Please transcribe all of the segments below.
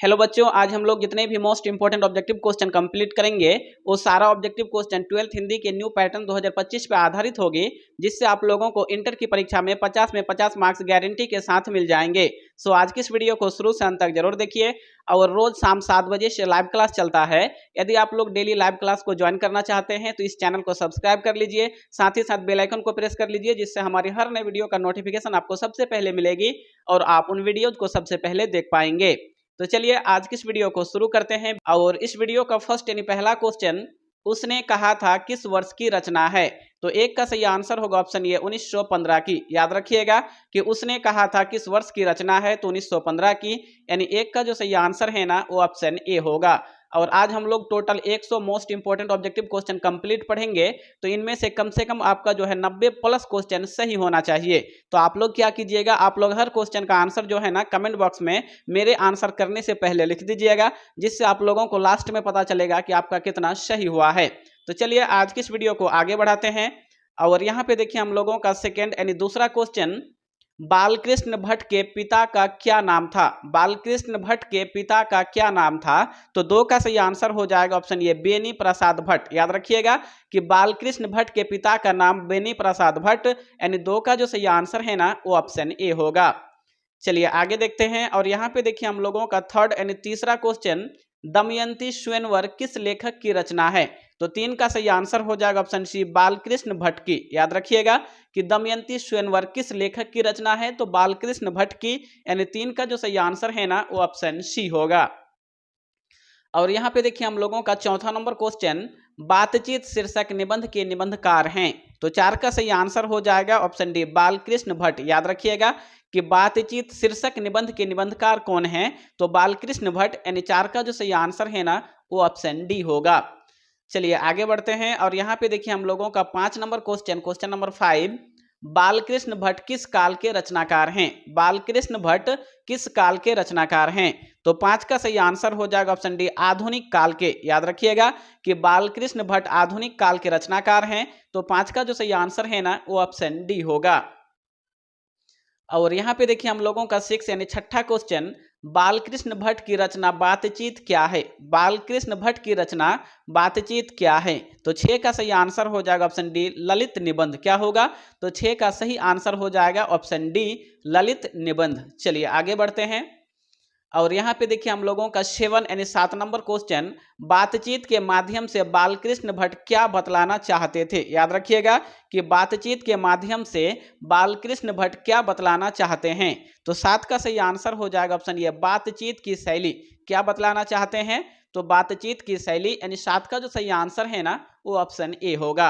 Hello बच्चों, आज हम लोग जितने भी most important objective question complete करेंगे वो सारा ऑब्जेक्टिव क्वेश्चन 12th हिंदी के न्यू पैटर्न 2025 पे आधारित होगी, जिससे आप लोगों को इंटर की परीक्षा में 50 में 50 मार्क्स गारंटी के साथ मिल जाएंगे। सो आज की इस वीडियो को शुरू से अंत तक जरूर देखिए और रोज शाम 7 बजे से लाइव क्लास चलता है। यदि आप लोग डेली लाइव क्लास को ज्वाइन करना चाहते हैं तो इस चैनल को सब्सक्राइब कर लीजिए, साथ ही साथ बेल आइकन को प्रेस कर लीजिए, जिससे हमारी हर नई वीडियो का नोटिफिकेशन आपको सबसे पहले मिलेगी और आप उन वीडियोज को सबसे पहले देख पाएंगे। तो चलिए आज की इस वीडियो को शुरू करते हैं और इस वीडियो का फर्स्ट यानी पहला क्वेश्चन, उसने कहा था किस वर्ष की रचना है। तो एक का सही आंसर होगा ऑप्शन ए 1915 की। याद रखिएगा कि उसने कहा था किस वर्ष की रचना है तो 1915 की, यानी एक का जो सही आंसर है ना वो ऑप्शन ए होगा। और आज हम लोग total 100 most important objective question complete पढ़ेंगे, तो इनमें से कम आपका जो है 90 प्लस क्वेश्चन सही होना चाहिए। तो आप लोग क्या कीजिएगा, आप लोग हर क्वेश्चन का आंसर जो है ना कमेंट बॉक्स में मेरे आंसर करने से पहले लिख दीजिएगा, जिससे आप लोगों को लास्ट में पता चलेगा कि आपका कितना सही हुआ है। तो चलिए आज की इस वीडियो को आगे बढ़ाते हैं और यहाँ पे देखिए हम लोगों का सेकेंड यानी दूसरा क्वेश्चन, बालकृष्ण भट्ट के पिता का क्या नाम था। बालकृष्ण भट्ट के पिता का क्या नाम था। तो दो का सही आंसर हो जाएगा ऑप्शन ए बेनी प्रसाद भट्ट। याद रखिएगा कि बालकृष्ण भट्ट के पिता का नाम बेनी प्रसाद भट्ट, यानी दो का जो सही आंसर है ना वो ऑप्शन ए होगा। चलिए आगे देखते हैं और यहाँ पे देखिए हम लोगों का थर्ड यानी तीसरा क्वेश्चन, दमयंती स्वयंवर किस लेखक की रचना है। तो तीन का सही आंसर हो जाएगा ऑप्शन सी बालकृष्ण भट्ट की। याद रखिएगा कि दमयंती स्वयंवर किस लेखक की रचना है तो बालकृष्ण भट्ट की, यानी तीन का जो सही आंसर है ना वो ऑप्शन सी होगा। और यहाँ पे देखिए हम लोगों का चौथा नंबर क्वेश्चन, बातचीत शीर्षक निबंध के निबंधकार हैं। तो चार का सही आंसर हो जाएगा ऑप्शन डी बालकृष्ण भट्ट। याद रखिएगा कि बातचीत शीर्षक निबंध के निबंधकार कौन हैं तो बालकृष्ण भट्ट, यानी चार का जो सही आंसर है ना वो ऑप्शन डी होगा। चलिए आगे बढ़ते हैं और यहाँ पे देखिए हम लोगों का 5 number question, question number 5, Balkrishna Bhatt किस काल के रचनाकार हैं। बालकृष्ण भट्ट किस काल के रचनाकार हैं। तो 5 का सही आंसर हो जाएगा ऑप्शन डी आधुनिक काल के। याद रखिएगा कि बालकृष्ण भट्ट आधुनिक काल के रचनाकार हैं, तो 5 का जो सही आंसर है ना वो ऑप्शन डी होगा। और यहाँ पे देखिए हम लोगों का 6 यानी छठा क्वेश्चन, बालकृष्ण भट्ट की रचना बातचीत क्या है। बालकृष्ण भट्ट की रचना बातचीत क्या है। तो 6 का सही आंसर हो जाएगा ऑप्शन डी ललित निबंध। क्या होगा तो 6 का सही आंसर हो जाएगा ऑप्शन डी ललित निबंध। चलिए आगे बढ़ते हैं और यहाँ पे देखिए हम लोगों का 7 यानी 7 नंबर क्वेश्चन, बातचीत के माध्यम से बालकृष्ण भट्ट क्या बतलाना चाहते थे। याद रखिएगा कि बातचीत के माध्यम से बालकृष्ण भट्ट क्या बतलाना चाहते हैं। तो 7 का सही आंसर हो जाएगा ऑप्शन ये बातचीत की शैली। क्या बतलाना चाहते हैं तो बातचीत की शैली, यानी 7 का जो सही आंसर है ना वो ऑप्शन ए होगा।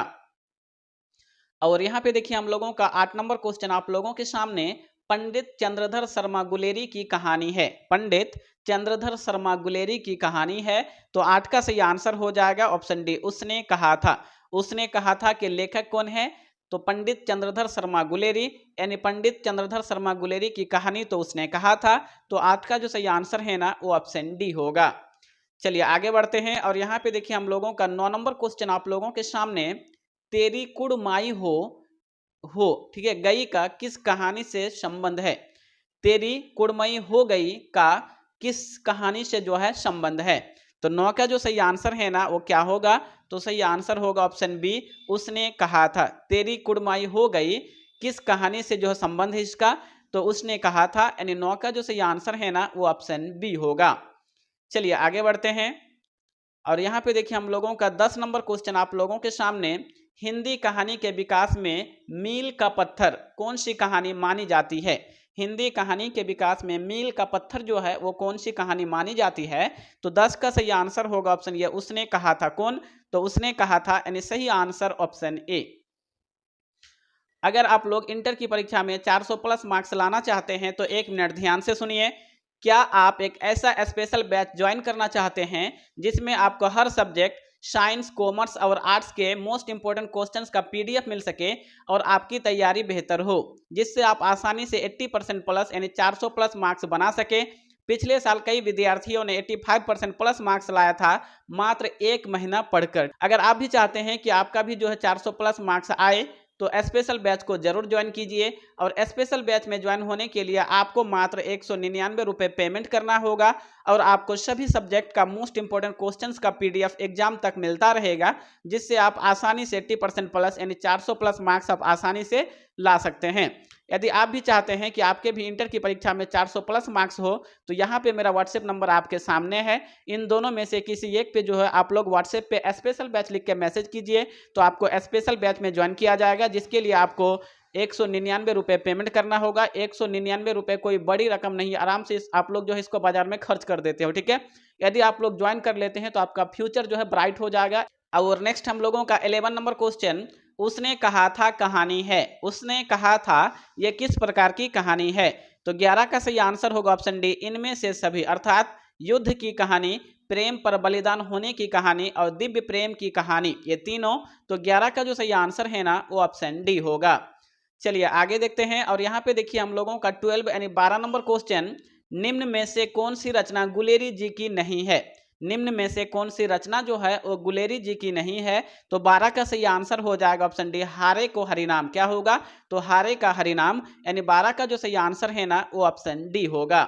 और यहाँ पे देखिए हम लोगों का 8 नंबर क्वेश्चन आप लोगों के सामने, पंडित चंद्रधर शर्मा गुलेरी की कहानी है। पंडित चंद्रधर शर्मा गुलेरी की कहानी है, तो 8 का सही आंसर हो जाएगा ऑप्शन डी उसने कहा था। उसने कहा था कि लेखक कौन है तो पंडित चंद्रधर शर्मा गुलेरी, यानी पंडित चंद्रधर शर्मा गुलेरी की कहानी तो उसने कहा था। तो 8 का जो सही आंसर है ना वो ऑप्शन डी होगा। चलिए आगे बढ़ते हैं और यहाँ पे देखिए हम लोगों का 9 नंबर क्वेश्चन आप लोगों के सामने, तेरी कुड़माई हो ठीक है गई का किस कहानी से संबंध है। तेरी कुड़मई हो गई का किस कहानी से जो है संबंध है। तो 9 का जो सही आंसर है ना वो क्या होगा तो सही आंसर होगा ऑप्शन बी उसने कहा था। तेरी कुड़माई हो गई किस कहानी से जो है संबंध है इसका तो उसने कहा था, यानी 9 का जो सही आंसर है ना वो ऑप्शन बी होगा। चलिए आगे बढ़ते हैं और यहाँ पे देखिए हम लोगों का 10 नंबर क्वेश्चन आप लोगों के सामने, हिंदी कहानी के विकास में मील का पत्थर कौन सी कहानी मानी जाती है। हिंदी कहानी के विकास में मील का पत्थर जो है वो कौन सी कहानी मानी जाती है। तो 10 का सही आंसर होगा ऑप्शन ये उसने कहा था। कौन तो उसने कहा था, यानी सही आंसर ऑप्शन ए। अगर आप लोग इंटर की परीक्षा में 400 प्लस मार्क्स लाना चाहते हैं तो 1 मिनट ध्यान से सुनिए। क्या आप एक ऐसा स्पेशल बैच ज्वाइन करना चाहते हैं जिसमें आपको हर सब्जेक्ट साइंस कॉमर्स और आर्ट्स के मोस्ट इंपोर्टेंट क्वेश्चंस का पीडीएफ मिल सके और आपकी तैयारी बेहतर हो, जिससे आप आसानी से 80% प्लस यानी 400 प्लस मार्क्स बना सके। पिछले साल कई विद्यार्थियों ने 85% प्लस मार्क्स लाया था मात्र 1 महीना पढ़कर। अगर आप भी चाहते हैं कि आपका भी जो है 400 प्लस मार्क्स आए तो स्पेशल बैच को जरूर ज्वाइन कीजिए। और स्पेशल बैच में ज्वाइन होने के लिए आपको मात्र 199 रुपये पेमेंट करना होगा और आपको सभी सब्जेक्ट का मोस्ट इंपोर्टेंट क्वेश्चंस का पीडीएफ एग्जाम तक मिलता रहेगा, जिससे आप आसानी से 80% प्लस यानी 400 प्लस मार्क्स आप आसानी से ला सकते हैं। यदि आप भी चाहते हैं कि आपके भी इंटर की परीक्षा में 400 प्लस मार्क्स हो, तो यहाँ पे मेरा व्हाट्सएप नंबर आपके सामने है। इन दोनों में से किसी एक पे जो है आप लोग व्हाट्सएप पे स्पेशल बैच लिख के मैसेज कीजिए, तो आपको स्पेशल बैच में ज्वाइन किया जाएगा, जिसके लिए आपको 199 रुपये पेमेंट करना होगा। 199 रुपये कोई बड़ी रकम नहीं, आराम से आप लोग जो है इसको बाजार में खर्च कर देते हो, ठीक है। यदि आप लोग ज्वाइन कर लेते हैं तो आपका फ्यूचर जो है ब्राइट हो जाएगा। और नेक्स्ट हम लोगों का 11 नंबर क्वेश्चन, उसने कहा था कहानी है। उसने कहा था यह किस प्रकार की कहानी है? तो 11 का सही आंसर होगा ऑप्शन डी, इनमें से सभी, अर्थात युद्ध की कहानी, प्रेम पर बलिदान होने की कहानी और दिव्य प्रेम की कहानी, ये तीनों। तो 11 का जो सही आंसर है ना वो ऑप्शन डी होगा। चलिए आगे देखते हैं। और यहाँ पे देखिए हम लोगों का 12 यानी 12 नंबर क्वेश्चन, निम्न में से कौन सी रचना गुलेरी जी की नहीं है? निम्न में से कौन सी रचना जो है वो गुलेरी जी की नहीं है? तो 12 का सही आंसर हो जाएगा ऑप्शन डी, हारे को हरिनाम। क्या होगा? तो हारे का हरिनाम, यानी 12 का जो सही आंसर है ना वो ऑप्शन डी होगा।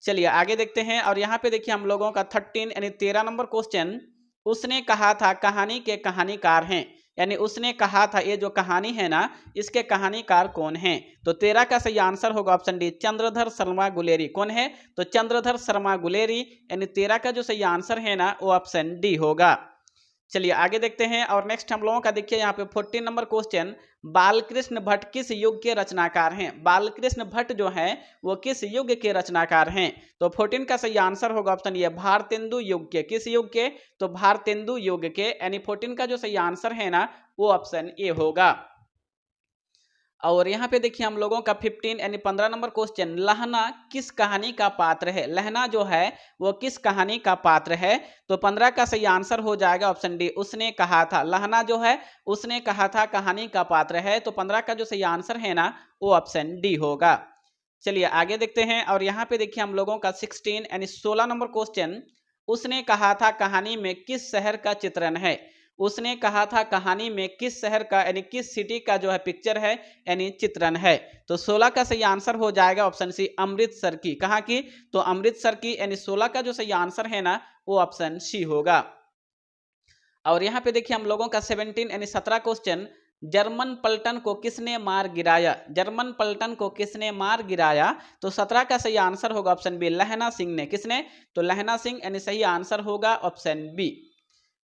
चलिए आगे देखते हैं। और यहाँ पे देखिए हम लोगों का 13 यानी 13 नंबर क्वेश्चन, उसने कहा था कहानी के कहानीकार हैं। यानी उसने कहा था, ये जो कहानी है ना इसके कहानीकार कौन हैं? तो 13 का सही आंसर होगा ऑप्शन डी, चंद्रधर शर्मा गुलेरी। कौन है? तो चंद्रधर शर्मा गुलेरी, यानी 13 का जो सही आंसर है ना वो ऑप्शन डी होगा। चलिए आगे देखते हैं। और नेक्स्ट हम लोगों का देखिए यहाँ पे 14 नंबर क्वेश्चन, बालकृष्ण भट्ट किस युग के रचनाकार हैं? बालकृष्ण भट्ट जो हैं वो किस युग के रचनाकार हैं? तो 14 का सही आंसर होगा ऑप्शन ये, भारतेंदु युग के। किस युग के? तो भारतेंदु युग के, यानी 14 का जो सही आंसर है ना वो ऑप्शन ए होगा। और यहाँ पे देखिए हम लोगों का 15 यानी 15 नंबर क्वेश्चन, लहना किस कहानी का पात्र है? लहना जो है वो किस कहानी का पात्र है? तो 15 का सही आंसर हो जाएगा ऑप्शन डी, उसने कहा था। लहना जो है उसने कहा था कहानी का पात्र है, तो 15 का जो सही आंसर है ना वो ऑप्शन डी होगा। चलिए आगे देखते हैं। और यहाँ पे देखिए हम लोगों का 16 यानी 16 नंबर क्वेश्चन, उसने कहा था कहानी में किस शहर का चित्रण है? उसने कहा था कहानी में किस शहर का यानी किस सिटी का जो है पिक्चर है यानी चित्रण है? तो 16 का सही आंसर हो जाएगा ऑप्शन सी, अमृतसर की। कहाँ की? तो अमृतसर की, यानी 16 का जो सही आंसर है ना वो ऑप्शन सी होगा। और यहाँ पे देखिए हम लोगों का 17 यानी 17 क्वेश्चन, जर्मन पलटन को किसने मार गिराया? जर्मन पलटन को किसने मार गिराया? तो 17 का सही आंसर होगा ऑप्शन बी, लहना सिंह ने। किसने? तो लहना सिंह, यानी सही आंसर होगा ऑप्शन बी।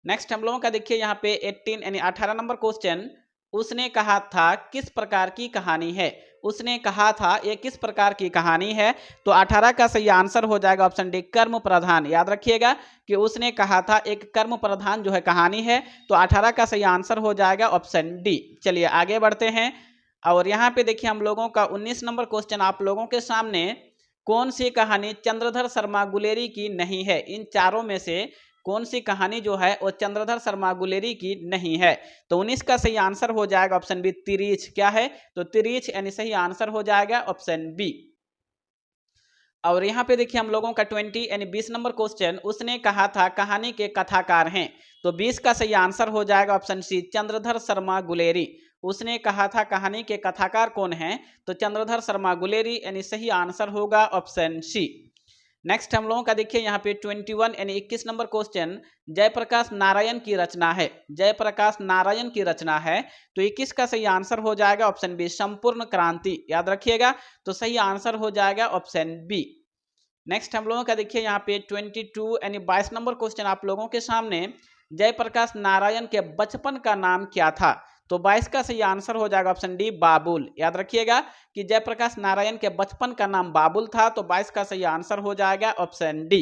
नेक्स्ट हम लोगों का देखिए यहाँ पे 18 यानी 18 नंबर क्वेश्चन, उसने कहा था किस प्रकार की कहानी है? उसने कहा था ये किस प्रकार की कहानी है? तो 18 का सही आंसर हो जाएगा ऑप्शन डी, कर्म प्रधान। याद रखिएगा कि उसने कहा था एक कर्म प्रधान जो है कहानी है, तो 18 का सही आंसर हो जाएगा ऑप्शन डी। चलिए आगे बढ़ते हैं। और यहाँ पे देखिए हम लोगों का 19 नंबर क्वेश्चन, आप लोगों के सामने कौन सी कहानी चंद्रधर शर्मा गुलेरी की नहीं है? इन चारों में से कौन सी कहानी जो है वो चंद्रधर शर्मा गुलेरी की नहीं है? तो 19 का सही आंसर हो जाएगा ऑप्शन बी, तिरीछ। क्या है? तो तिरीछ, यानी सही आंसर हो जाएगा ऑप्शन बी। और यहाँ पे देखिए हम लोगों का 20 यानी 20 नंबर क्वेश्चन, उसने कहा था कहानी के कथाकार हैं। तो 20 का सही आंसर हो जाएगा ऑप्शन सी, चंद्रधर शर्मा गुलेरी। उसने कहा था कहानी के कथाकार कौन हैं? तो चंद्रधर शर्मा गुलेरी, यानी सही आंसर होगा ऑप्शन सी। नेक्स्ट हम लोगों का देखिए यहाँ पे 21 यानी 21 नंबर क्वेश्चन, जयप्रकाश नारायण की रचना है। जयप्रकाश नारायण की रचना है, तो 21 का सही आंसर हो जाएगा ऑप्शन बी, संपूर्ण क्रांति। याद रखिएगा, तो सही आंसर हो जाएगा ऑप्शन बी। नेक्स्ट हम लोगों का देखिए यहाँ पे 22 यानी 22 नंबर क्वेश्चन, आप लोगों के सामने, जयप्रकाश नारायण के बचपन का नाम क्या था? तो 22 का सही आंसर हो जाएगा ऑप्शन डी, बाबुल। याद रखिएगा कि जयप्रकाश नारायण के बचपन का नाम बाबुल था, तो 22 का सही आंसर हो जाएगा ऑप्शन डी।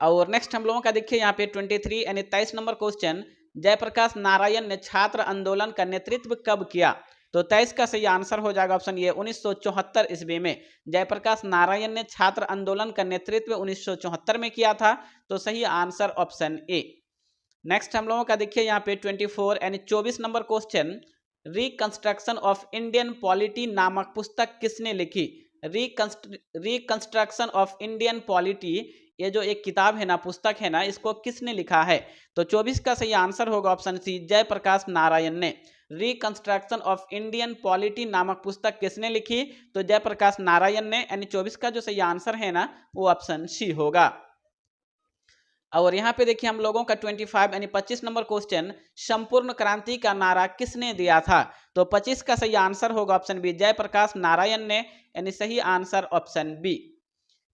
और नेक्स्ट हम लोगों का देखिए यहाँ पे 23 यानी 23 नंबर क्वेश्चन, जयप्रकाश नारायण ने छात्र आंदोलन का नेतृत्व कब किया? तो 23 का सही आंसर हो जाएगा ऑप्शन ये, 1974 ईस्वी में जयप्रकाश नारायण ने छात्र आंदोलन का नेतृत्व 1974 में किया था, तो सही आंसर ऑप्शन ए। नेक्स्ट हम लोगों का देखिए यहाँ पे 24 यानी 24 number question, reconstruction of Indian polity नामक पुस्तक किसने लिखी? रिकंस्ट्रक्शन ऑफ इंडियन पॉलिटी, ये जो एक किताब है ना, पुस्तक है ना, इसको किसने लिखा है? तो 24 का सही आंसर होगा ऑप्शन सी, जयप्रकाश नारायण ने। रिकंस्ट्रक्शन ऑफ इंडियन पॉलिटी नामक पुस्तक किसने लिखी? तो जयप्रकाश नारायण ने। यानी 24 का जो सही आंसर है ना वो ऑप्शन सी होगा। और यहाँ पे देखिए हम लोगों का 25 यानी 25 नंबर क्वेश्चन, संपूर्ण क्रांति का नारा किसने दिया था? तो 25 का सही आंसर होगा ऑप्शन बी, जयप्रकाश नारायण ने। यानी सही आंसर ऑप्शन बी।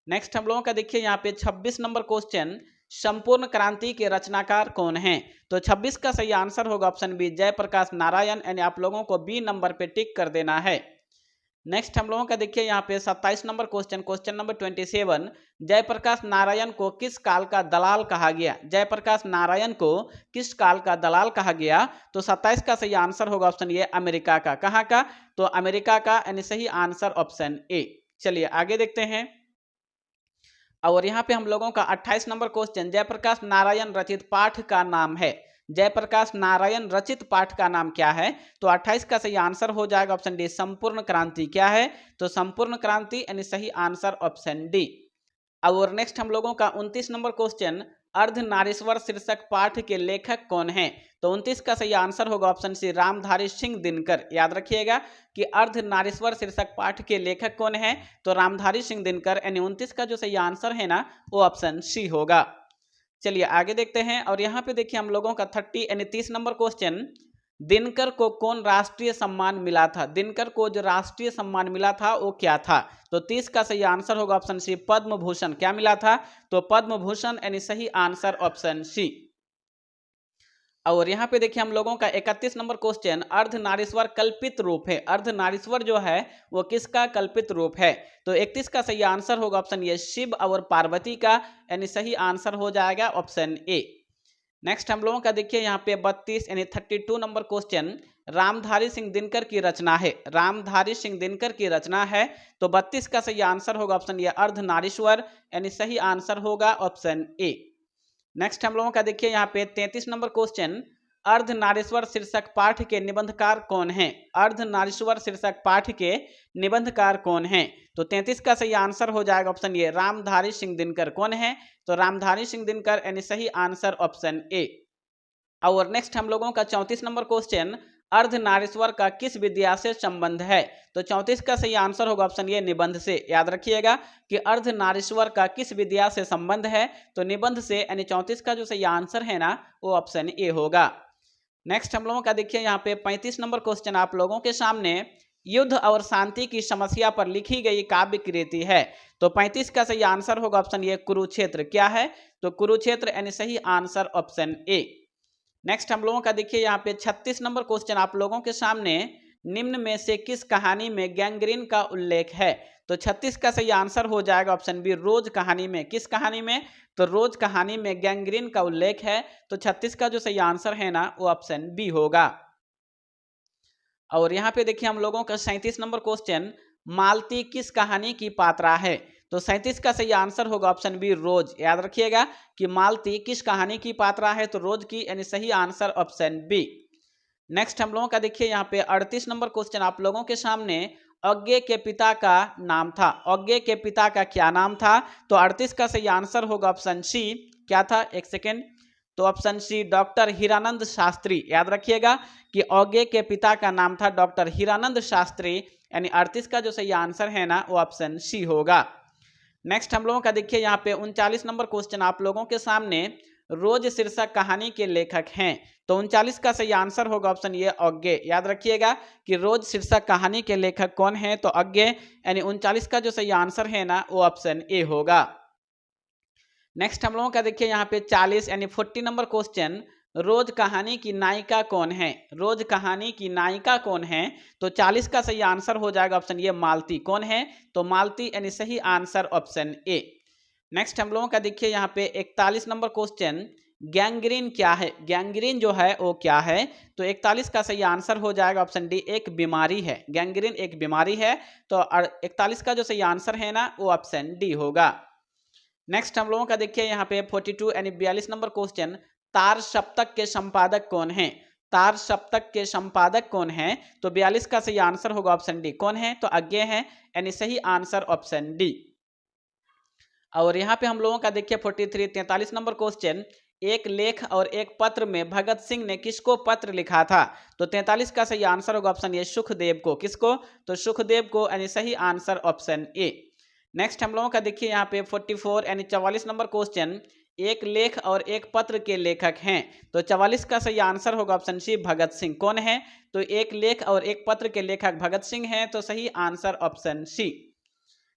नेक्स्ट हम लोगों का देखिए यहाँ पे 26 नंबर क्वेश्चन, संपूर्ण क्रांति के रचनाकार कौन हैं? तो 26 का सही आंसर होगा ऑप्शन बी, जयप्रकाश नारायण। यानी आप लोगों को बी नंबर पे टिक कर देना है। नेक्स्ट हम लोगों का देखिए यहाँ पे 27 number question, question number 27, Jayaprakash Narayan को किस काल का दलाल कहा गया? जयप्रकाश नारायण को किस काल का दलाल कहा गया? तो 27 का सही आंसर होगा ऑप्शन ए, अमेरिका का। कहाँ का? तो अमेरिका का। यानी सही आंसर ऑप्शन ए। चलिए आगे देखते हैं। और यहाँ पे हम लोगों का 28 नंबर क्वेश्चन, जयप्रकाश नारायण रचित पाठ का नाम है। जयप्रकाश नारायण रचित पाठ का नाम क्या है? तो 28 का सही आंसर हो जाएगा ऑप्शन डी, संपूर्ण क्रांति। क्या है? तो संपूर्ण क्रांति। यानी सही आंसर ऑप्शन डी। और नेक्स्ट हम लोगों का 29 नंबर क्वेश्चन, अर्धनारीश्वर शीर्षक पाठ के लेखक कौन है? तो 29 का सही आंसर होगा ऑप्शन सी, रामधारी सिंह दिनकर। याद रखिएगा कि अर्धनारीश्वर शीर्षक पाठ के लेखक कौन है? तो रामधारी सिंह दिनकर। यानी 29 का जो सही आंसर है ना वो ऑप्शन सी होगा। चलिए आगे देखते हैं। और यहाँ पे देखिए हम लोगों का 30 यानी 30 नंबर क्वेश्चन, दिनकर को कौन राष्ट्रीय सम्मान मिला था? दिनकर को जो राष्ट्रीय सम्मान मिला था वो क्या था? तो 30 का सही आंसर होगा ऑप्शन सी, पद्म भूषण। क्या मिला था? तो पद्म भूषण। यानी सही आंसर ऑप्शन सी। और यहाँ पे देखिए हम लोगों का 31 नंबर क्वेश्चन, अर्धनारीश्वर कल्पित रूप है। अर्धनारीश्वर जो है वो किसका कल्पित रूप है? तो 31 का सही आंसर होगा ऑप्शन ए, शिव और पार्वती का। यानी सही आंसर हो जाएगा ऑप्शन ए। नेक्स्ट हम लोगों का देखिए यहाँ पे 32 यानी 32 नंबर क्वेश्चन, रामधारी सिंह दिनकर की रचना है। रामधारी सिंह दिनकर की रचना है। तो 32 का सही आंसर होगा ऑप्शन ए, अर्धनारीश्वर। यानी सही आंसर होगा ऑप्शन ए। नेक्स्ट हम लोगों का देखिए यहाँ पे 33 नंबर क्वेश्चन, अर्धनारीश्वर शीर्षक पाठ के निबंधकार कौन हैं? अर्धनारीश्वर शीर्षक पाठ के निबंधकार कौन हैं? तो 33 का सही आंसर हो जाएगा ऑप्शन ए, रामधारी सिंह दिनकर। कौन है? तो रामधारी सिंह दिनकर। यानी सही आंसर ऑप्शन ए। और नेक्स्ट हम लोगों का 34 नंबर क्वेश्चन, अर्धनारीश्वर का किस विद्या से संबंध है? तो 34 का सही आंसर होगा ऑप्शन ए, निबंध से। याद रखिएगा कि अर्धनारीश्वर का किस विद्या से संबंध है? तो निबंध से। यानी 34 का जो सही आंसर है ना वो ऑप्शन ए होगा। नेक्स्ट हम लोगों का देखिए यहाँ पे 35 नंबर क्वेश्चन आप लोगों के सामने, युद्ध और शांति की समस्या पर लिखी गई काव्य कृति है। तो 35 का सही आंसर होगा ऑप्शन ए, कुरुक्षेत्र। क्या है? तो कुरुक्षेत्र। यानी सही आंसर ऑप्शन ए। नेक्स्ट हम लोगों का देखिए यहाँ पे 36 नंबर क्वेश्चन आप लोगों के सामने, निम्न में से किस कहानी में गैंग्रीन का उल्लेख है? तो 36 का सही आंसर हो जाएगा ऑप्शन बी, रोज कहानी में। किस कहानी में? तो रोज कहानी में गैंग्रीन का उल्लेख है। तो 36 का जो सही आंसर है ना वो ऑप्शन बी होगा। और यहाँ पे देखिए हम लोगों का 37 नंबर क्वेश्चन, मालती किस कहानी की पात्रा है? तो 37 का सही आंसर होगा ऑप्शन बी, रोज। याद रखिएगा कि मालती किस कहानी की पात्रा है? तो रोज की। यानी सही आंसर ऑप्शन बी। नेक्स्ट हम लोगों का देखिए यहाँ पे 38 नंबर क्वेश्चन आप लोगों के सामने, अज्ञे के पिता का नाम था। अज्ञे के पिता का क्या नाम था? तो 38 का सही आंसर होगा ऑप्शन सी। क्या था? एक सेकेंड। तो option C, doctor Hiranand Shastri. याद रखिएगा कि अज्ञे के पिता का नाम था डॉक्टर हीरानंद शास्त्री। यानी 38 का जो सही आंसर है ना वो ऑप्शन सी होगा। नेक्स्ट हम लोगों का देखिए यहाँ पे 39 नंबर क्वेश्चन आप लोगों के सामने, रोज शीर्षक कहानी के लेखक हैं। तो 39 का सही आंसर होगा ऑप्शन ये, अज्ञे। याद रखिएगा कि रोज शीर्षक कहानी के लेखक कौन है? तो अज्ञे। यानी 39 का जो सही आंसर है ना वो ऑप्शन ए होगा। नेक्स्ट हम लोगों का देखिए यहाँ पे 40 यानी 40 नंबर क्वेश्चन, रोज कहानी की नायिका कौन है? रोज कहानी की नायिका कौन है? तो 40 का सही आंसर हो जाएगा ऑप्शन ये, मालती। कौन है? तो मालती। यानी सही आंसर ऑप्शन ए। नेक्स्ट हम लोगों का देखिए यहाँ पे 41 नंबर क्वेश्चन, गैंग्रीन क्या है? गैंग्रीन जो है वो क्या है? तो 41 का सही आंसर हो जाएगा ऑप्शन डी, एक बीमारी है। गैंग्रीन एक बीमारी है। तो 41 का जो सही आंसर है ना वो ऑप्शन डी होगा। नेक्स्ट हम लोगों का देखिए यहाँ पे 42 यानी 42 नंबर क्वेश्चन, तार सप्तक के संपादक कौन है? तार सप्तक के संपादक कौन है? तो 42 का सही आंसर होगा ऑप्शन डी। कौन है? तो अज्ञे हैं। यानी सही आंसर ऑप्शन डी। और यहाँ पे हम लोगों का देखिए 43 नंबर क्वेश्चन, एक लेख और एक पत्र में भगत सिंह ने किसको पत्र लिखा था? तो 43 का सही आंसर होगा ऑप्शन ए सुखदेव को। किसको? तो सुखदेव को, यानी सही आंसर ऑप्शन ए। नेक्स्ट हम लोगों का देखिए यहाँ पे 44 यानी 44 नंबर क्वेश्चन, एक लेख और एक पत्र के लेखक हैं। तो 44 का सही आंसर होगा ऑप्शन सी भगत सिंह। कौन है? तो एक लेख और एक पत्र के लेखक भगत सिंह हैं, तो सही आंसर ऑप्शन सी।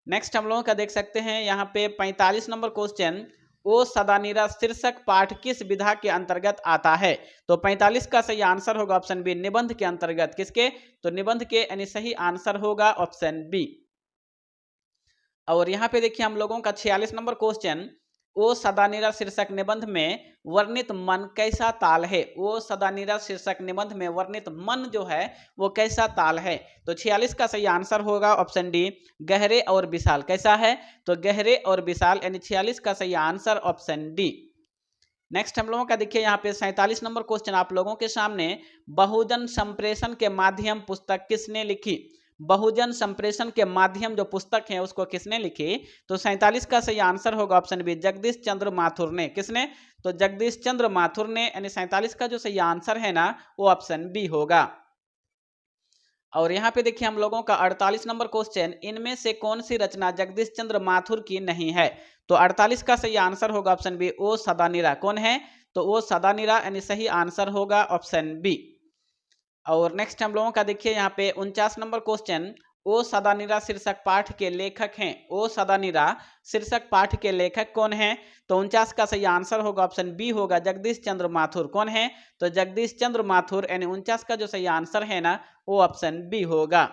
नेक्स्ट हम लोगों का देख सकते हैं यहाँ पे 45 नंबर क्वेश्चन, ओ सदानीरा शीर्षक पाठ किस विधा के अंतर्गत आता है? तो 45 का सही आंसर होगा ऑप्शन बी निबंध के अंतर्गत। किसके? तो निबंध के, यानी सही आंसर होगा ऑप्शन बी। और यहाँ पे देखिए हम लोगों का 46 नंबर क्वेश्चन, ओ सदानीरा शीर्षक निबंध में वर्णित मन कैसा ताल है? ओ सदानीरा शीर्षक निबंध में वर्णित मन जो है वो कैसा ताल है? तो 46 का सही आंसर होगा ऑप्शन डी गहरे और विशाल। कैसा है? तो गहरे और विशाल, यानी 46 का सही आंसर ऑप्शन डी। नेक्स्ट हम लोगों का देखिए यहाँ पे 47 नंबर क्वेश्चन आप लोगों के सामने, बहुजन संप्रेषण के माध्यम पुस्तक किसने लिखी? बहुजन संप्रेषण के माध्यम जो पुस्तक है उसको किसने लिखी? तो 47 का सही आंसर होगा ऑप्शन बी जगदीश चंद्र माथुर ने। किसने? तो जगदीश चंद्र माथुर ने, यानी 47 का जो सही आंसर है ना वो ऑप्शन बी होगा। और यहाँ पे देखिए हम लोगों का 48 नंबर क्वेश्चन, इनमें से कौन सी रचना जगदीश चंद्र माथुर की नहीं है? तो 48 का सही आंसर होगा ऑप्शन बी ओ सदानीरा। कौन है? तो ओ सदानीरा, यानी सही आंसर होगा ऑप्शन बी। और नेक्स्ट हम लोगों का देखिए यहाँ पे 49 नंबर क्वेश्चन, ओ सदानीरा शीर्षक पाठ के लेखक हैं। ओ सदानीरा शीर्षक पाठ के लेखक कौन है? तो 49 का सही आंसर होगा ऑप्शन बी होगा जगदीश चंद्र माथुर। कौन है? तो जगदीश चंद्र माथुर, यानी 49 का जो सही आंसर है ना वो ऑप्शन बी होगा।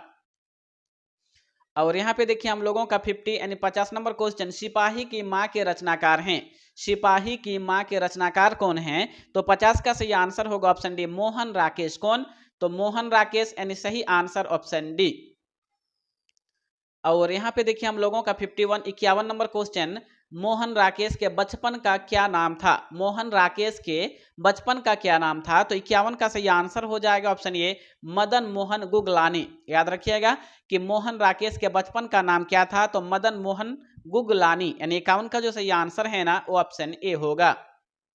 और यहाँ पे देखिए हम लोगों का 50 यानी 50 नंबर क्वेश्चन, सिपाही की माँ के रचनाकार हैं। सिपाही की माँ के रचनाकार कौन हैं? तो 50 का सही आंसर होगा ऑप्शन डी मोहन राकेश। कौन? तो मोहन राकेश, यानी सही आंसर ऑप्शन डी। और यहाँ पे देखिए हम लोगों का 51 नंबर क्वेश्चन, मोहन राकेश के बचपन का क्या नाम था? मोहन राकेश के बचपन का क्या नाम था? तो 51 का सही आंसर हो जाएगा ऑप्शन ए मदन मोहन गुगलानी। याद रखिएगा कि मोहन राकेश के बचपन का नाम क्या था? तो मदन मोहन गुगलानी, यानी 51 का जो सही आंसर है ना वो ऑप्शन ए होगा।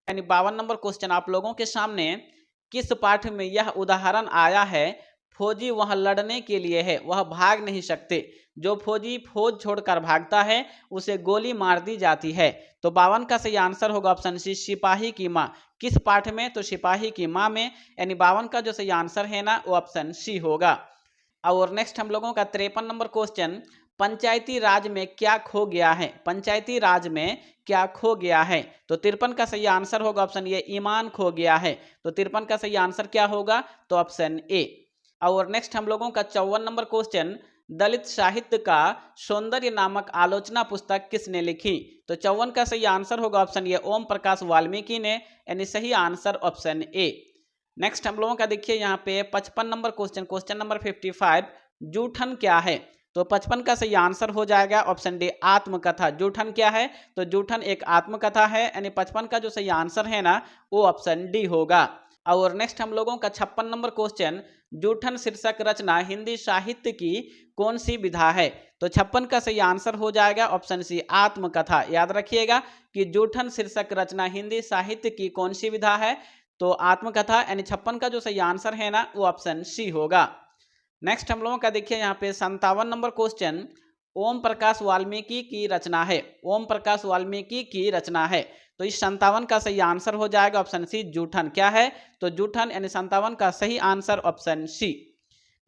यानी 52 नंबर क्वेश्चन आप लोगों के सामने, किस पाठ में यह उदाहरण आया है, फौजी वहां लड़ने के लिए है, वह भाग नहीं सकते, जो फौजी फौज छोड़कर भागता है उसे गोली मार दी जाती है। तो 52 का सही आंसर होगा ऑप्शन सी सिपाही की माँ। किस पाठ में? तो सिपाही की माँ में, यानी 52 का जो सही आंसर है ना वो ऑप्शन सी होगा। और नेक्स्ट हम लोगों का 53 नंबर क्वेश्चन, पंचायती राज में क्या खो गया है? पंचायती राज में क्या खो गया है? तो 53 का सही आंसर होगा ऑप्शन ए ईमान खो गया है। तो 53 का सही आंसर क्या होगा? तो ऑप्शन ए। और नेक्स्ट हम लोगों का 54 नंबर क्वेश्चन, दलित साहित्य का सौंदर्य नामक आलोचना पुस्तक किसने लिखी? तो 54 का सही आंसर होगा ऑप्शन ए ओम प्रकाश वाल्मीकि ने, यानी सही आंसर ऑप्शन ए। नेक्स्ट हम लोगों का देखिए यहाँ पे 55 नंबर क्वेश्चन, क्वेश्चन नंबर 55, जूठन क्या है? तो 55 का सही आंसर हो जाएगा ऑप्शन डी आत्मकथा। जूठन क्या है? तो जूठन एक आत्मकथा है, यानी 55 का जो सही आंसर है ना वो ऑप्शन डी होगा। और नेक्स्ट हम लोगों का 56 नंबर क्वेश्चन, जूठन शीर्षक रचना हिंदी साहित्य की कौन सी विधा है? तो 56 का सही आंसर हो जाएगा ऑप्शन सी आत्मकथा। याद रखिएगा कि जूठन शीर्षक रचना हिंदी साहित्य की कौन सी विधा है? तो आत्मकथा, यानी 56 का जो सही आंसर है ना वो ऑप्शन सी होगा। नेक्स्ट हम लोगों का देखिए यहाँ पे 57 नंबर क्वेश्चन, ओम प्रकाश वाल्मीकि की रचना है। ओम प्रकाश वाल्मीकि की रचना है। तो इस 57 का सही आंसर हो जाएगा ऑप्शन सी जूठन। क्या है? तो जूठन, यानी 57 का सही आंसर ऑप्शन सी।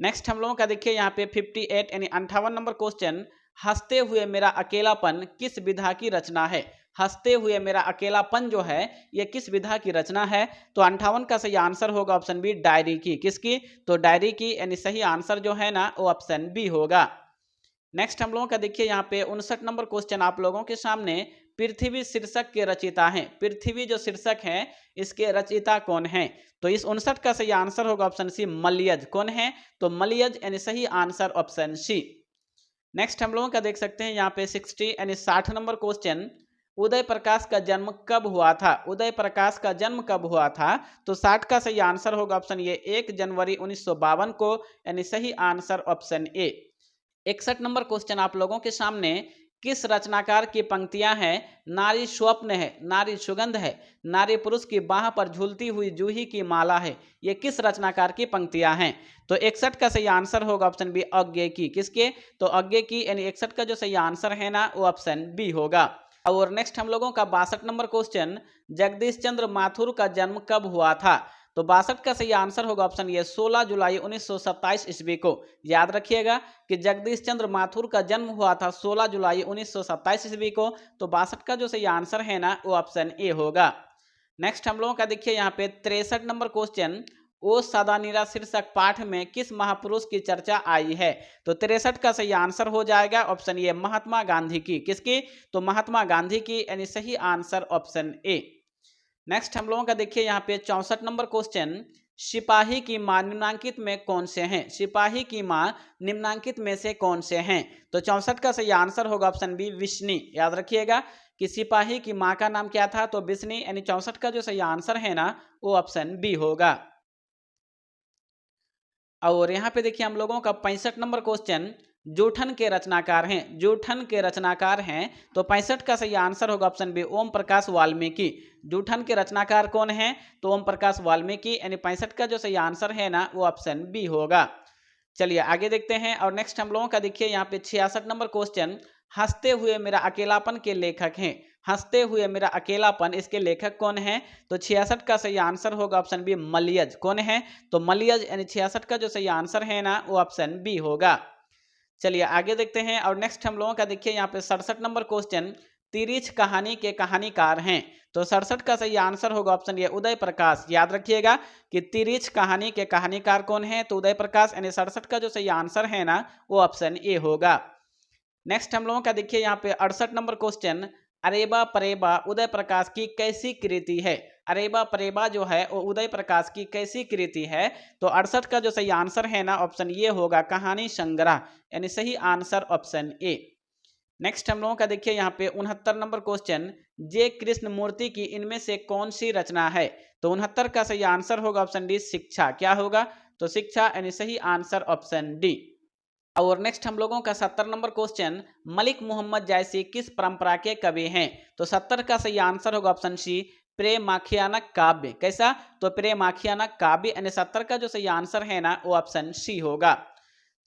नेक्स्ट हम लोगों का देखिए यहाँ पे 58 यानी 58 नंबर क्वेश्चन, हंसते हुए मेरा अकेलापन किस विधा की रचना है? हंसते हुए मेरा अकेलापन जो है ये किस विधा की रचना है? तो 58 का सही आंसर होगा ऑप्शन बी डायरी की। किसकी? तो डायरी की, यानी सही आंसर जो है ना वो ऑप्शन बी होगा। नेक्स्ट हम लोगों का देखिए यहाँ पे 59 नंबर क्वेश्चन आप लोगों के सामने, पृथ्वी शीर्षक के रचयिता हैं। पृथ्वी जो शीर्षक है इसके रचयिता कौन है? तो इस 59 का सही आंसर होगा ऑप्शन सी मलयज। कौन है? तो मलयज, यानी सही आंसर ऑप्शन सी। नेक्स्ट हम लोगों का देख सकते हैं यहाँ पे 60 यानी 60 नंबर क्वेश्चन, उदय प्रकाश का जन्म कब हुआ था? उदय प्रकाश का जन्म कब हुआ था? तो 60 का सही आंसर होगा ऑप्शन ये 1 जनवरी 1952 को, यानी सही answer option A. 61 number question आप लोगों के सामने, किस रचनाकार की पंक्तियां हैं? नारी स्वप्न है, नारी सुगंध है, नारी पुरुष की बाह पर झूलती हुई जूही की माला है। ये किस रचनाकार की पंक्तियां हैं? तो 61 का सही आंसर होगा ऑप्शन बी अज्ञे की। किसके? तो अज्ञे की, यानी 61 का जो सही आंसर है ना वो ऑप्शन बी होगा। और नेक्स्ट हम लोगों का 62 नंबर क्वेश्चन, जगदीश चंद्र माथुर का जन्म कब हुआ था? तो 62 का सही आंसर होगा ऑप्शन ये 16 जुलाई 1927 ईस्वी को। याद रखिएगा कि जगदीश चंद्र माथुर का जन्म हुआ था 16 जुलाई 1927 ईस्वी को। तो 62 का जो सही आंसर है ना वो ऑप्शन ए होगा। नेक्स्ट हम लोगों का देखिए यहाँ पे 63 नंबर क्वेश्चन, ओ सदानीरा शीर्षक पाठ में किस महापुरुष की चर्चा आई है? तो 63 का सही आंसर हो जाएगा ऑप्शन ए महात्मा गांधी की। किसकी? तो महात्मा गांधी की, यानी सही आंसर ऑप्शन ए। नेक्स्ट हम लोगों का देखिए यहाँ पे 64 नंबर क्वेश्चन, सिपाही की मां निम्नांकित में कौन से हैं? सिपाही की मां निम्नांकित में से कौन से हैं? तो 64 का सही आंसर होगा ऑप्शन बी विष्णु। याद रखिएगा कि सिपाही की मां का नाम क्या था? तो विष्णु, यानी 64 का जो सही आंसर है ना वो ऑप्शन बी होगा। और यहाँ पे देखिए हम लोगों का 65 नंबर क्वेश्चन, जूठन के रचनाकार हैं, जूठन के रचनाकार हैं। तो 65 का सही आंसर होगा ऑप्शन बी ओम प्रकाश वाल्मीकि। जूठन के रचनाकार कौन है? तो ओम प्रकाश वाल्मीकि, यानी 65 का जो सही आंसर है ना वो ऑप्शन बी होगा। चलिए आगे देखते हैं। और नेक्स्ट हम लोगों का देखिए यहाँ पे 66 नंबर क्वेश्चन, हंसते हुए मेरा अकेलापन के लेखक हैं। हंसते हुए मेरा अकेलापन, इसके लेखक कौन है? तो 66 का सही आंसर होगा ऑप्शन बी मलियज। कौन है? तो मलियज, यानी 66 का जो सही आंसर है ना वो ऑप्शन बी होगा। चलिए आगे देखते हैं। और नेक्स्ट हम लोगों का देखिए यहाँ पे 67 नंबर क्वेश्चन, तिरिछ कहानी के कहानीकार हैं। तो 67 का सही आंसर होगा ऑप्शन ए उदय प्रकाश। याद रखिएगा कि तिरिछ कहानी के कहानीकार कौन है? तो उदय प्रकाश, यानी 67 का जो सही आंसर है ना वो ऑप्शन ए होगा। नेक्स्ट हम लोगों का देखिए यहाँ पे 68 नंबर क्वेश्चन, अरेबा परेबा उदय प्रकाश की कैसी कृति है? अरेबा परेबा जो है वो उदय प्रकाश की कैसी कृति है? तो 68 का जो सही आंसर है ना ऑप्शन ये होगा कहानी संग्रह, यानी सही आंसर ऑप्शन ए। नेक्स्ट हम लोगों का देखिए यहाँ पे 69 नंबर क्वेश्चन, जे कृष्ण मूर्ति की इनमें से कौन सी रचना है? तो 69 का सही आंसर होगा ऑप्शन डी शिक्षा। क्या होगा? तो शिक्षा, यानी सही आंसर ऑप्शन डी। और नेक्स्ट हम लोगों का 70 नंबर क्वेश्चन, मलिक मोहम्मद जैसी किस परंपरा के कवि हैं? तो 70 का सही आंसर होगा ऑप्शन सी प्रेमाख्यानक काव्य। कैसा? तो प्रेमाख्यानक काव्य, यानी 70 का जो सही आंसर है ना वो ऑप्शन सी होगा।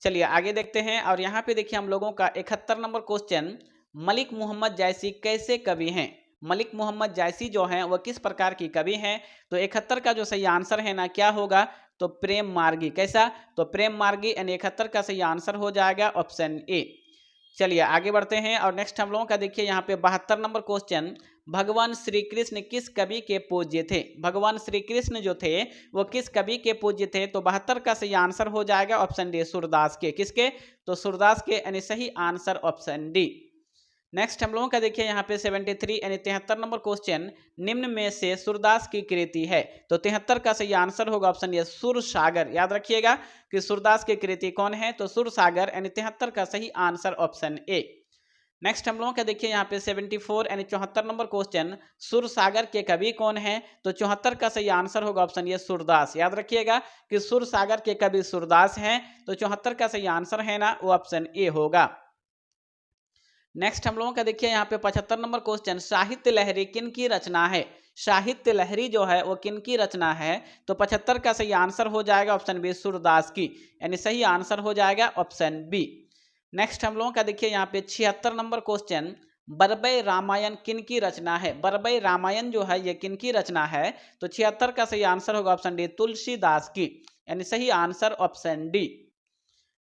चलिए आगे देखते हैं। और यहाँ पे देखिए हम लोगों का 71 नंबर क्वेश्चन, मलिक मोहम्मद जैसी कैसे कवि हैं? मलिक मोहम्मद जैसी जो हैं वह किस प्रकार की कवि हैं? तो 71 का जो सही आंसर है ना क्या होगा? तो प्रेम मार्गी। कैसा? तो प्रेम मार्गी, यानी 71 का सही आंसर हो जाएगा ऑप्शन ए। चलिए आगे बढ़ते हैं। और नेक्स्ट हम लोगों का देखिए यहाँ पे 72 नंबर क्वेश्चन, भगवान श्री कृष्ण किस कवि के पूज्य थे? भगवान श्री कृष्ण जो थे वो किस कवि के पूज्य थे? तो 72 का सही आंसर हो जाएगा ऑप्शन डी सूरदास के। किसके? तो सूरदास के, यानी सही आंसर ऑप्शन डी। नेक्स्ट हम लोगों का देखिए यहाँ पे 73 यानी 73 नंबर क्वेश्चन, निम्न में से सूरदास की कृति है? तो 73 का सही आंसर होगा ऑप्शन ए सुर सागर। याद रखिएगा कि सूरदास की कृति कौन है? तो सुर सागर, यानी 73 का सही आंसर ऑप्शन ए। नेक्स्ट हम लोगों का देखिए यहाँ पे 74 यानी 74 नंबर क्वेश्चन, सुर सागर के कवि कौन है? तो 74 का सही आंसर होगा ऑप्शन ए सूरदास। याद रखिएगा कि सुर सागर के कवि सूरदास हैं। तो 74 का सही आंसर है ना वो ऑप्शन ए होगा। नेक्स्ट हम लोगों का देखिए यहाँ पे 75 नंबर क्वेश्चन, साहित्य लहरी किन की रचना है? साहित्य लहरी जो है वो किन की रचना है? तो 75 का सही आंसर हो जाएगा ऑप्शन बी सूरदास की, यानी सही आंसर हो जाएगा ऑप्शन बी। नेक्स्ट हम लोगों का देखिए यहाँ पे 76 नंबर क्वेश्चन, बरबई रामायण किन की रचना है? बरबई रामायण जो है ये किन की रचना है? तो 76 का सही आंसर होगा ऑप्शन डी तुलसीदास की, यानी सही answer option D.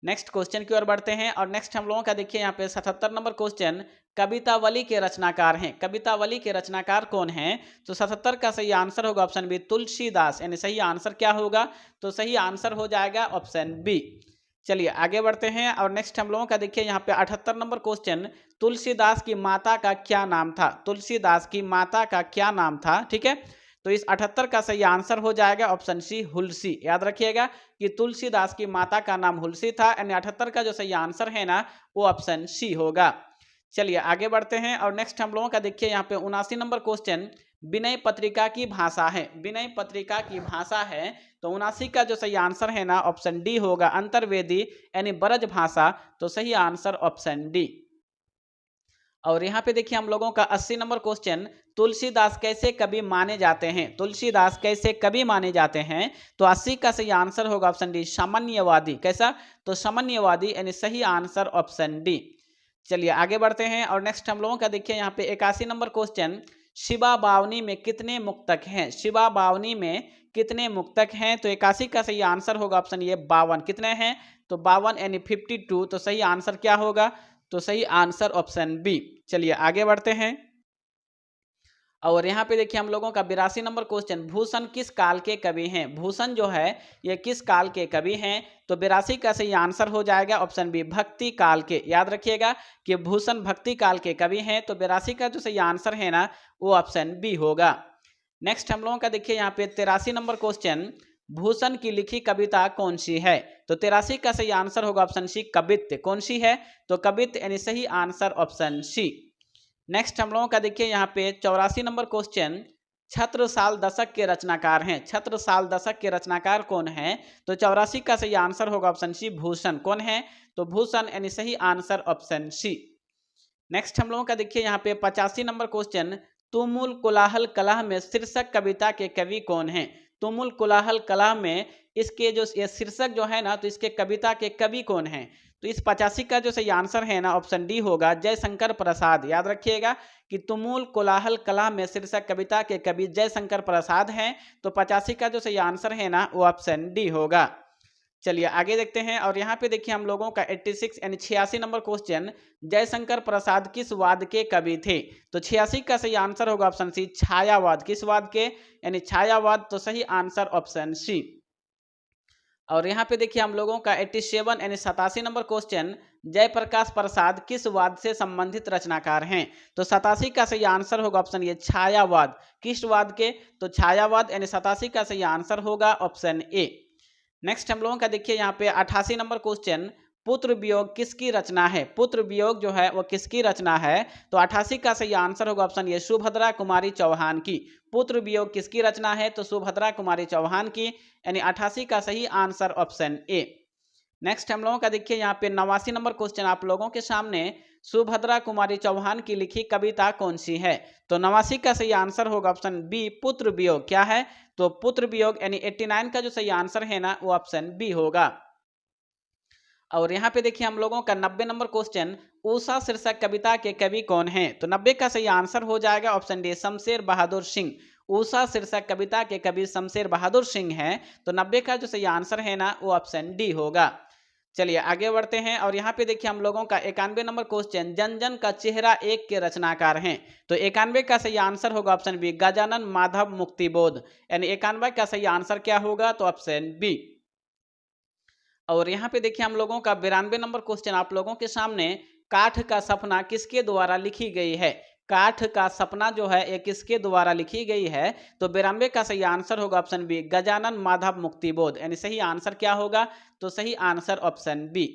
Next question की ओर बढ़ते हैं। और नेक्स्ट हम लोगों का देखिए यहाँ पे 77 नंबर क्वेश्चन, कवितावली के रचनाकार हैं? कवितावली के रचनाकार कौन हैं? तो 77 का सही आंसर होगा ऑप्शन बी तुलसीदास, यानी सही आंसर क्या होगा? तो सही आंसर हो जाएगा ऑप्शन बी। चलिए आगे बढ़ते हैं। और नेक्स्ट हम लोगों का देखिए यहाँ पे 78 नंबर क्वेश्चन, तुलसीदास की माता का क्या नाम था? तुलसीदास की माता का क्या नाम था? ठीक है, तो इस 78 का सही आंसर हो जाएगा ऑप्शन सी हुलसी। याद रखिएगा कि तुलसीदास की माता का नाम हुलसी था, यानी 78 का जो सही आंसर है ना वो ऑप्शन सी होगा। चलिए आगे बढ़ते हैं। और नेक्स्ट हम लोगों का देखिए यहाँ पे 79 नंबर क्वेश्चन, विनय पत्रिका की भाषा है? विनय पत्रिका की भाषा है? तो 79 का जो सही आंसर है ना ऑप्शन डी होगा अंतर्वेदी, यानी ब्रज भाषा। तो सही आंसर ऑप्शन डी। और यहाँ पे देखिए हम लोगों का 80 नंबर क्वेश्चन, तुलसीदास कैसे कवि माने जाते हैं? तुलसीदास कैसे कवि माने जाते हैं? तो 80 का सही आंसर होगा ऑप्शन डी, सामान्यवादी। कैसा? तो सामान्यवादी, यानी सही आंसर ऑप्शन डी। चलिए आगे बढ़ते हैं और नेक्स्ट हम लोगों का देखिए यहाँ पे 81 नंबर क्वेश्चन, शिवा बावनी में कितने मुक्तक हैं? शिवा बावनी में कितने मुक्तक हैं? तो 81 का सही आंसर होगा ऑप्शन ये 52। कितने हैं? तो 52 यानी 52। तो सही आंसर क्या होगा? तो सही आंसर ऑप्शन बी। चलिए आगे बढ़ते हैं और यहाँ पे देखिए हम लोगों का 82 नंबर क्वेश्चन, भूषण किस काल के कवि हैं? भूषण जो है ये किस काल के कवि हैं? तो 82 का सही आंसर हो जाएगा ऑप्शन बी, भक्ति काल के। याद रखिएगा कि भूषण भक्ति काल के कवि हैं, तो 82 का जो सही आंसर है ना वो ऑप्शन बी होगा। नेक्स्ट हम लोगों का देखिए यहाँ पे 83 नंबर क्वेश्चन, भूषण की लिखी कविता कौन सी है? तो 83 का सही आंसर होगा ऑप्शन सी, कवित्त। कौन सी है? तो कवित्त, यानी सही आंसर ऑप्शन सी। नेक्स्ट हम लोगों का देखिए यहाँ पे 84 नंबर क्वेश्चन, छत्रसाल दशक के रचनाकार हैं। छत्रसाल दशक के रचनाकार कौन है? तो 84 का सही आंसर होगा ऑप्शन सी, भूषण। कौन है? तो भूषण, यानी सही आंसर ऑप्शन सी। नेक्स्ट हम लोगों का देखिए यहाँ पे 85 नंबर क्वेश्चन, तुमुल कोलाहल कलह में शीर्षक कविता के कवि कौन हैं? तुमुल कोलाहल कलह में इसके जो ये शीर्षक जो है ना, तो इसके कविता के कवि कौन हैं? तो इस 85 का जो सही आंसर है ना ऑप्शन डी होगा, जयशंकर प्रसाद। याद रखिएगा कि तुमुल कोलाहल कलह में शीर्षक कविता के कवि जयशंकर प्रसाद हैं। तो 85 का जो सही आंसर है ना वो ऑप्शन डी होगा। चलिए आगे देखते हैं और यहाँ पे देखिए हम लोगों का 86 यानी 86 नंबर क्वेश्चन, जयशंकर प्रसाद किस वाद के कवि थे? तो 86 का सही आंसर होगा ऑप्शन सी, छायावाद। किस वाद के? यानी छायावाद। तो सही आंसर ऑप्शन सी। और यहाँ पे देखिए हम लोगों का 87 यानी 87 नंबर क्वेश्चन, जयप्रकाश प्रसाद किस वाद से संबंधित रचनाकार हैं? तो 87 का सही आंसर होगा ऑप्शन ये, छायावाद। किस वाद के? तो छायावाद, यानी 87 का सही आंसर होगा ऑप्शन ए। नेक्स्ट हम लोगों का देखिए यहाँ पे 88 नंबर क्वेश्चन, पुत्र वियोग किसकी रचना है? पुत्र वियोग जो है वो किसकी रचना है? तो 88 का सही आंसर होगा ऑप्शन ये, सुभद्रा कुमारी चौहान की। पुत्र वियोग किसकी रचना है? तो सुभद्रा कुमारी चौहान की, यानी 88 का सही आंसर ऑप्शन ए। नेक्स्ट हम लोगों का देखिए यहाँ पे 89 नंबर क्वेश्चन आप लोगों के सामने, सुभद्रा कुमारी चौहान की लिखी कविता कौन सी है? तो 89 का सही आंसर होगा ऑप्शन बी, पुत्र वियोग। क्या है? तो पुत्र वियोग, यानी 89 का जो सही आंसर है ना वो ऑप्शन बी होगा। और यहाँ पे देखिए हम लोगों का 90 नंबर क्वेश्चन, उषा शीर्षक कविता के कवि कौन हैं? तो 90 का सही आंसर हो जाएगा ऑप्शन डी, शमशेर बहादुर सिंह। उषा शीर्षक कविता के कवि शमशेर बहादुर सिंह हैं। तो 90 का जो सही आंसर है ना वो ऑप्शन डी होगा। चलिए आगे बढ़ते हैं और यहाँ पे देखिए हम लोगों का 91 नंबर क्वेश्चन, जन जन का चेहरा एक के रचनाकार हैं। तो 91 का सही आंसर होगा ऑप्शन बी, गजानन माधव मुक्तिबोध। यानी 91 का सही आंसर क्या होगा? तो ऑप्शन बी। और यहाँ पे देखिए हम लोगों का 92 नंबर क्वेश्चन आप लोगों के सामने, काठ का सपना किसके द्वारा लिखी गई है? काठ का सपना जो है ये किसके द्वारा लिखी गई है? तो 92 का सही आंसर होगा ऑप्शन बी, गजानन माधव मुक्तिबोध। यानी सही आंसर क्या होगा? तो सही आंसर ऑप्शन बी।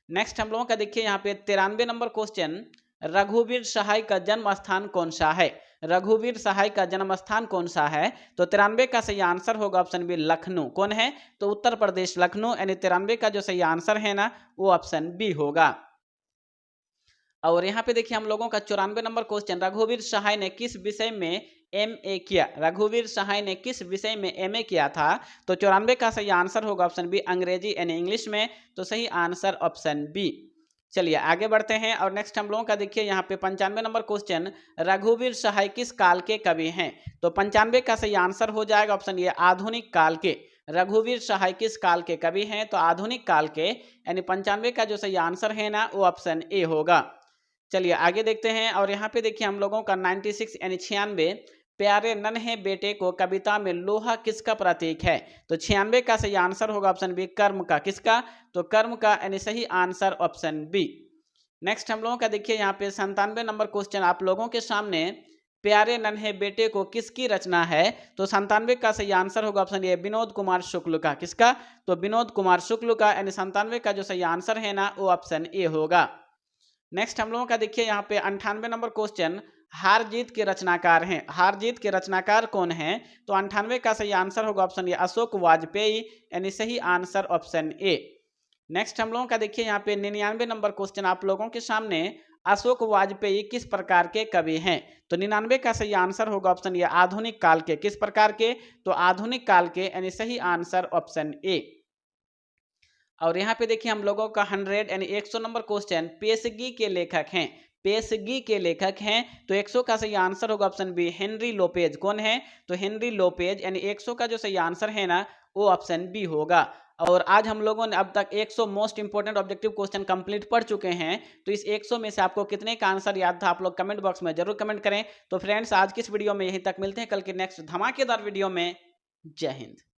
नेक्स्ट हम लोगों का देखिए यहाँ पे 93 नंबर क्वेश्चन, रघुवीर सहाय का जन्म स्थान कौन सा है? रघुवीर सहाय का जन्म स्थान कौन सा है? तो 93 का सही आंसर होगा ऑप्शन बी, लखनऊ। कौन है? तो उत्तर प्रदेश, लखनऊ। यानी 93 का जो सही आंसर है ना वो ऑप्शन बी होगा। और यहाँ पे देखिए हम लोगों का 94 नंबर क्वेश्चन, रघुवीर सहाय ने किस विषय में MA किया? रघुवीर सहाय ने किस विषय में MA किया था? तो 94 का सही आंसर होगा ऑप्शन बी, अंग्रेजी यानी इंग्लिश में। तो सही आंसर ऑप्शन बी। चलिए आगे बढ़ते हैं और नेक्स्ट हम लोगों का देखिए यहाँ पे 95 नंबर क्वेश्चन, रघुवीर सहाय किस काल के कवि हैं? तो 95 का सही आंसर हो जाएगा ऑप्शन ये, आधुनिक काल के। रघुवीर सहाय किस काल के कवि हैं? तो आधुनिक काल के, यानी 95 का जो सही आंसर है ना वो ऑप्शन ए होगा। चलिए आगे देखते हैं और यहाँ पे देखिए हम लोगों का 96 यानी 96, प्यारे नन्हे बेटे को कविता में लोहा किसका प्रतीक है? तो 96 का सही आंसर होगा ऑप्शन बी, कर्म का। किसका? तो कर्म का, यानी सही आंसर ऑप्शन बी। नेक्स्ट हम लोगों का देखिए यहाँ पे 97 नंबर क्वेश्चन आप लोगों के सामने, प्यारे नन्हे बेटे को किसकी रचना है? तो 97 का सही आंसर होगा ऑप्शन ए, विनोद कुमार शुक्ल का। किसका? तो विनोद कुमार शुक्ल का, यानी 97 का जो सही आंसर है ना वो ऑप्शन ए होगा। नेक्स्ट हम लोगों का देखिए यहाँ पे 98 नंबर क्वेश्चन, हार जीत के रचनाकार हैं। हार जीत के रचनाकार कौन हैं? तो 98 का सही आंसर होगा ऑप्शन ए, अशोक वाजपेयी। यानी सही आंसर ऑप्शन ए। नेक्स्ट हम लोगों का देखिए यहाँ पे 99 नंबर क्वेश्चन आप लोगों के सामने, अशोक वाजपेयी किस प्रकार के कवि हैं? तो 99 का सही आंसर होगा ऑप्शन ए आधुनिक काल के। किस प्रकार के? तो आधुनिक काल के, यानी सही आंसर ऑप्शन ए। और यहाँ पे देखिए हम लोगों का 100 यानी 100 नंबर क्वेश्चन, पेशगी के लेखक हैं। पेशगी के लेखक हैं, तो 100 का सही आंसर होगा ऑप्शन बी हेनरी लोपेज। कौन है? तो हेनरी लोपेज, यानी 100 का जो सही आंसर है ना वो ऑप्शन बी होगा। और आज हम लोगों ने अब तक 100 most important objective question complete पढ़ चुके हैं। तो इस 100 में से आपको कितने का आंसर याद था, आप लोग कमेंट बॉक्स में जरूर कमेंट करें। तो फ्रेंड्स आज की इस वीडियो में यहीं तक, मिलते हैं कल के नेक्स्ट धमाकेदार वीडियो में। जय हिंद।